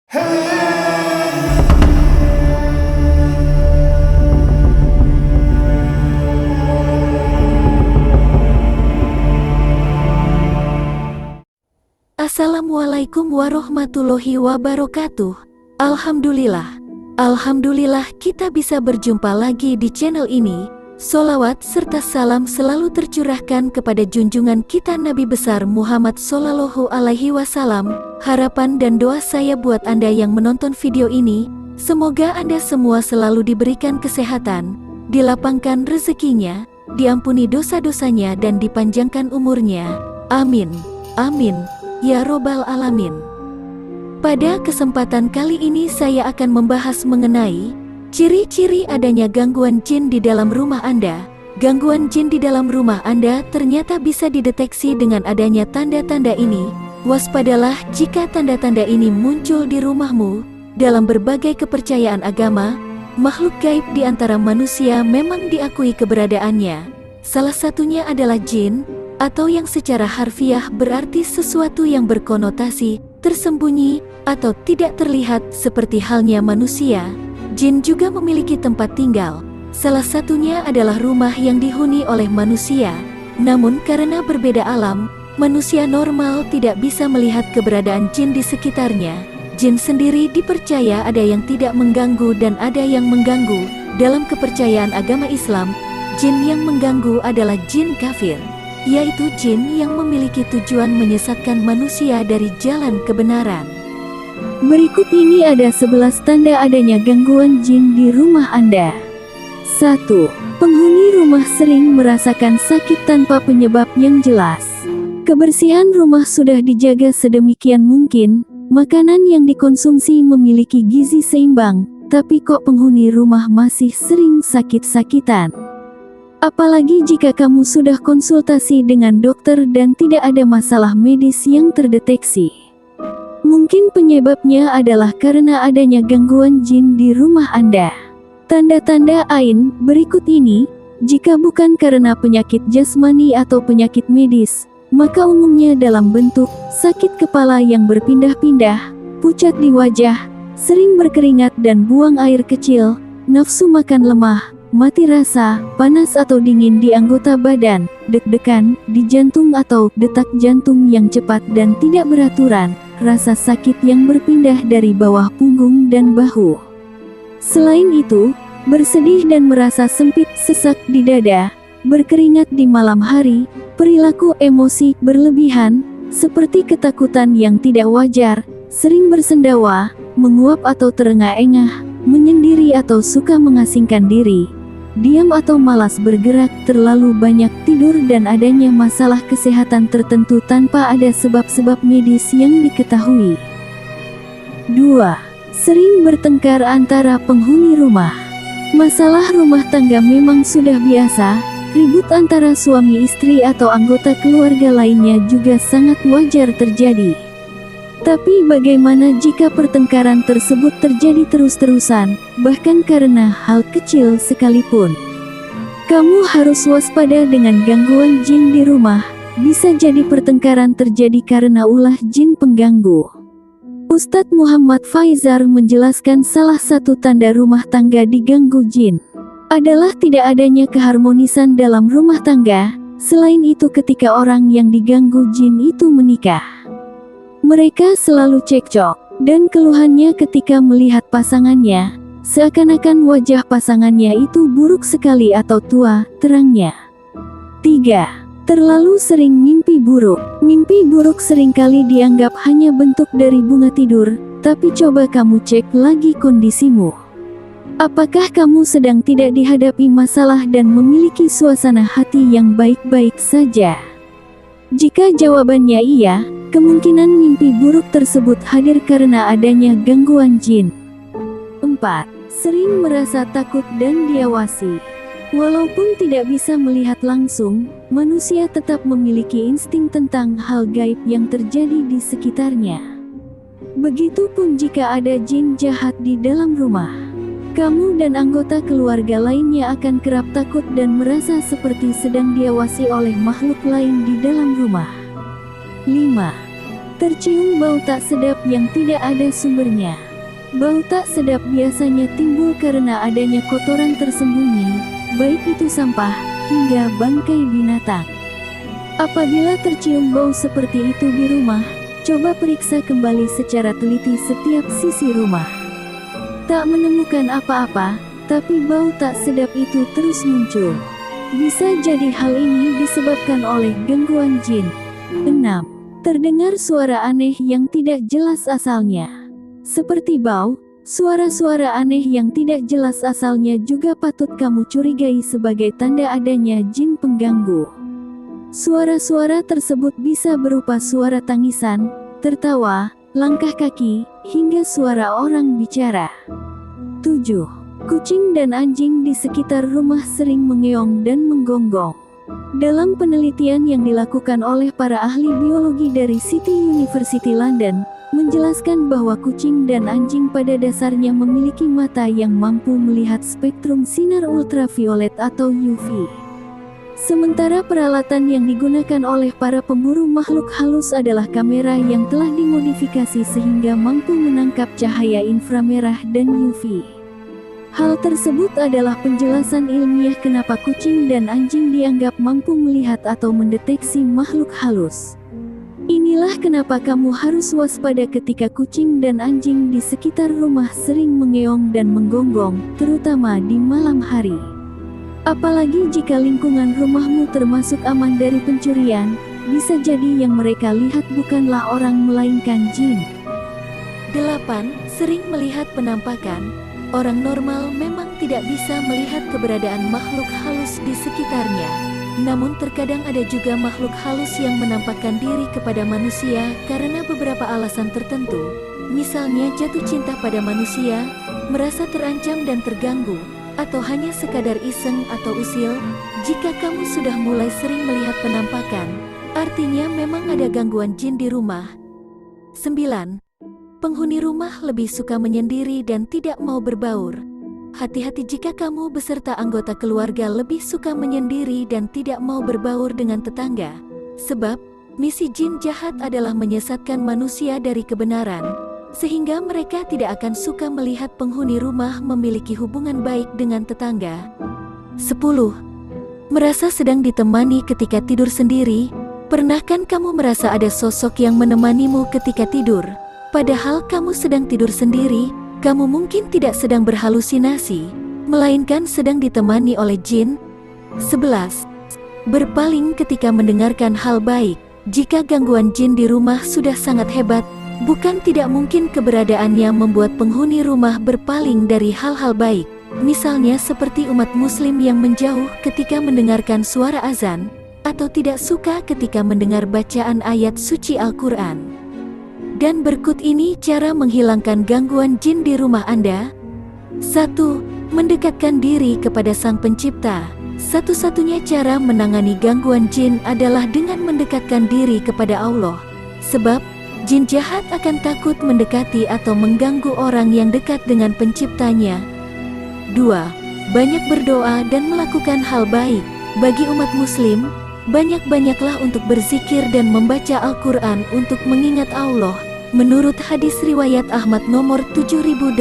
Assalamualaikum warahmatullahi wabarakatuh. Alhamdulillah kita bisa berjumpa lagi di channel ini. Sholawat serta salam selalu tercurahkan kepada junjungan kita Nabi besar Muhammad Sallallahu Alaihi Wasallam. Harapan dan doa saya buat Anda yang menonton video ini, semoga Anda semua selalu diberikan kesehatan, dilapangkan rezekinya, diampuni dosa-dosanya dan dipanjangkan umurnya. Amin. Amin. Ya Robbal Alamin. Pada kesempatan kali ini saya akan membahas mengenai ciri-ciri adanya gangguan jin di dalam rumah Anda. Gangguan jin di dalam rumah Anda ternyata bisa dideteksi dengan adanya tanda-tanda ini. Waspadalah jika tanda-tanda ini muncul di rumahmu. Dalam berbagai kepercayaan agama, makhluk gaib di antara manusia memang diakui keberadaannya. Salah satunya adalah jin, atau yang secara harfiah berarti sesuatu yang berkonotasi, tersembunyi, atau tidak terlihat seperti halnya manusia. Jin juga memiliki tempat tinggal, salah satunya adalah rumah yang dihuni oleh manusia. Namun karena berbeda alam, manusia normal tidak bisa melihat keberadaan jin di sekitarnya. Jin sendiri dipercaya ada yang tidak mengganggu dan ada yang mengganggu. Dalam kepercayaan agama Islam, jin yang mengganggu adalah jin kafir, yaitu jin yang memiliki tujuan menyesatkan manusia dari jalan kebenaran. Berikut ini ada 11 tanda adanya gangguan jin di rumah Anda. 1. Penghuni rumah sering merasakan sakit tanpa penyebab yang jelas. Kebersihan rumah sudah dijaga sedemikian mungkin, makanan yang dikonsumsi memiliki gizi seimbang, tapi kok penghuni rumah masih sering sakit-sakitan. Apalagi jika kamu sudah konsultasi dengan dokter dan tidak ada masalah medis yang terdeteksi. Mungkin penyebabnya adalah karena adanya gangguan jin di rumah Anda. Tanda-tanda ain berikut ini, jika bukan karena penyakit jasmani atau penyakit medis, maka umumnya dalam bentuk sakit kepala yang berpindah-pindah, pucat di wajah, sering berkeringat dan buang air kecil, nafsu makan lemah, mati rasa, panas atau dingin di anggota badan, deg-degan di jantung atau detak jantung yang cepat dan tidak beraturan, rasa sakit yang berpindah dari bawah punggung dan bahu. Selain itu, bersedih dan merasa sempit, sesak di dada, berkeringat di malam hari, perilaku emosi berlebihan, seperti ketakutan yang tidak wajar, sering bersendawa, menguap atau terengah-engah, menyendiri atau suka mengasingkan diri, diam atau malas bergerak, terlalu banyak tidur dan adanya masalah kesehatan tertentu tanpa ada sebab-sebab medis yang diketahui. 2. Sering bertengkar antara penghuni rumah. Masalah rumah tangga memang sudah biasa, ribut antara suami istri atau anggota keluarga lainnya juga sangat wajar terjadi. Tapi bagaimana jika pertengkaran tersebut terjadi terus-terusan, bahkan karena hal kecil sekalipun? Kamu harus waspada dengan gangguan jin di rumah. Bisa jadi pertengkaran terjadi karena ulah jin pengganggu. Ustadz Muhammad Faizar menjelaskan salah satu tanda rumah tangga diganggu jin adalah tidak adanya keharmonisan dalam rumah tangga. Selain itu, ketika orang yang diganggu jin itu menikah, mereka selalu cekcok, dan keluhannya ketika melihat pasangannya, seakan-akan wajah pasangannya itu buruk sekali atau tua, terangnya. 3. Terlalu sering mimpi buruk. Mimpi buruk seringkali dianggap hanya bentuk dari bunga tidur, tapi coba kamu cek lagi kondisimu. Apakah kamu sedang tidak dihadapi masalah dan memiliki suasana hati yang baik-baik saja? Jika jawabannya iya, kemungkinan mimpi buruk tersebut hadir karena adanya gangguan jin. 4. Sering merasa takut dan diawasi. Walaupun tidak bisa melihat langsung, manusia tetap memiliki insting tentang hal gaib yang terjadi di sekitarnya. Begitupun jika ada jin jahat di dalam rumah. Kamu dan anggota keluarga lainnya akan kerap takut dan merasa seperti sedang diawasi oleh makhluk lain di dalam rumah. 5. Tercium bau tak sedap yang tidak ada sumbernya. Bau tak sedap biasanya timbul karena adanya kotoran tersembunyi, baik itu sampah, hingga bangkai binatang. Apabila tercium bau seperti itu di rumah, coba periksa kembali secara teliti setiap sisi rumah. Tak menemukan apa-apa, tapi bau tak sedap itu terus muncul. Bisa jadi hal ini disebabkan oleh gangguan jin. 6. Terdengar suara aneh yang tidak jelas asalnya. Seperti bau, suara-suara aneh yang tidak jelas asalnya juga patut kamu curigai sebagai tanda adanya jin pengganggu. Suara-suara tersebut bisa berupa suara tangisan, tertawa, langkah kaki, hingga suara orang bicara. 7. Kucing dan anjing di sekitar rumah sering mengeong dan menggonggong. Dalam penelitian yang dilakukan oleh para ahli biologi dari City University London, menjelaskan bahwa kucing dan anjing pada dasarnya memiliki mata yang mampu melihat spektrum sinar ultraviolet atau UV. Sementara peralatan yang digunakan oleh para pemburu makhluk halus adalah kamera yang telah dimodifikasi sehingga mampu menangkap cahaya inframerah dan UV. Hal tersebut adalah penjelasan ilmiah kenapa kucing dan anjing dianggap mampu melihat atau mendeteksi makhluk halus. Inilah kenapa kamu harus waspada ketika kucing dan anjing di sekitar rumah sering mengeong dan menggonggong, terutama di malam hari. Apalagi jika lingkungan rumahmu termasuk aman dari pencurian, bisa jadi yang mereka lihat bukanlah orang melainkan jin. 8. Sering melihat penampakan. Orang normal memang tidak bisa melihat keberadaan makhluk halus di sekitarnya. Namun terkadang ada juga makhluk halus yang menampakkan diri kepada manusia karena beberapa alasan tertentu. Misalnya jatuh cinta pada manusia, merasa terancam dan terganggu, atau hanya sekadar iseng atau usil. Jika kamu sudah mulai sering melihat penampakan, artinya memang ada gangguan jin di rumah. 9. Penghuni rumah lebih suka menyendiri dan tidak mau berbaur. Hati-hati jika kamu beserta anggota keluarga lebih suka menyendiri dan tidak mau berbaur dengan tetangga. Sebab, misi jin jahat adalah menyesatkan manusia dari kebenaran, sehingga mereka tidak akan suka melihat penghuni rumah memiliki hubungan baik dengan tetangga. 10. Merasa sedang ditemani ketika tidur sendiri. Pernahkah kamu merasa ada sosok yang menemanimu ketika tidur? Padahal kamu sedang tidur sendiri, kamu mungkin tidak sedang berhalusinasi, melainkan sedang ditemani oleh jin. 11. Berpaling ketika mendengarkan hal baik. Jika gangguan jin di rumah sudah sangat hebat, bukan tidak mungkin keberadaannya membuat penghuni rumah berpaling dari hal-hal baik. Misalnya seperti umat muslim yang menjauh ketika mendengarkan suara azan, atau tidak suka ketika mendengar bacaan ayat suci Al-Quran. Dan berikut ini cara menghilangkan gangguan jin di rumah Anda. 1. Mendekatkan diri kepada Sang Pencipta. Satu-satunya cara menangani gangguan jin adalah dengan mendekatkan diri kepada Allah. Sebab, jin jahat akan takut mendekati atau mengganggu orang yang dekat dengan Penciptanya. 2. Banyak berdoa dan melakukan hal baik. Bagi umat muslim, banyak-banyaklah untuk berzikir dan membaca Al-Quran untuk mengingat Allah. Menurut hadis riwayat Ahmad nomor 7808,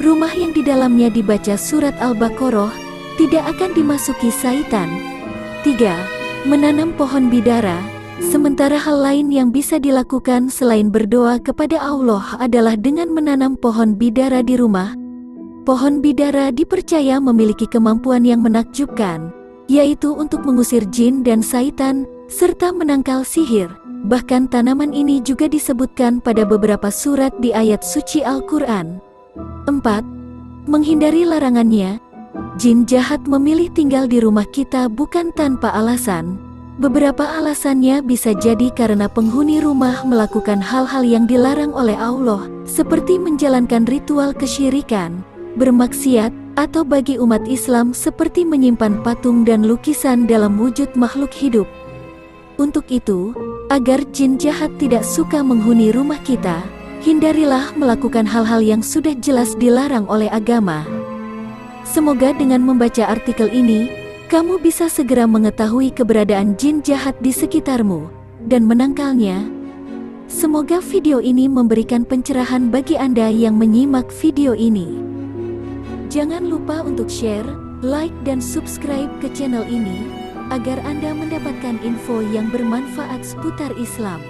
rumah yang di dalamnya dibaca surat Al-Baqarah tidak akan dimasuki syaitan. 3. Menanam pohon bidara. Sementara hal lain yang bisa dilakukan selain berdoa kepada Allah adalah dengan menanam pohon bidara di rumah. Pohon bidara dipercaya memiliki kemampuan yang menakjubkan, yaitu untuk mengusir jin dan syaitan, serta menangkal sihir. Bahkan tanaman ini juga disebutkan pada beberapa surat di ayat suci Al-Quran. 4. Menghindari larangannya. Jin jahat memilih tinggal di rumah kita bukan tanpa alasan. Beberapa alasannya bisa jadi karena penghuni rumah melakukan hal-hal yang dilarang oleh Allah, seperti menjalankan ritual kesyirikan, bermaksiat, atau bagi umat Islam seperti menyimpan patung dan lukisan dalam wujud makhluk hidup. Untuk itu, agar jin jahat tidak suka menghuni rumah kita, hindarilah melakukan hal-hal yang sudah jelas dilarang oleh agama. Semoga dengan membaca artikel ini, kamu bisa segera mengetahui keberadaan jin jahat di sekitarmu, dan menangkalnya. Semoga video ini memberikan pencerahan bagi Anda yang menyimak video ini. Jangan lupa untuk share, like dan subscribe ke channel ini, agar Anda mendapatkan info yang bermanfaat seputar Islam.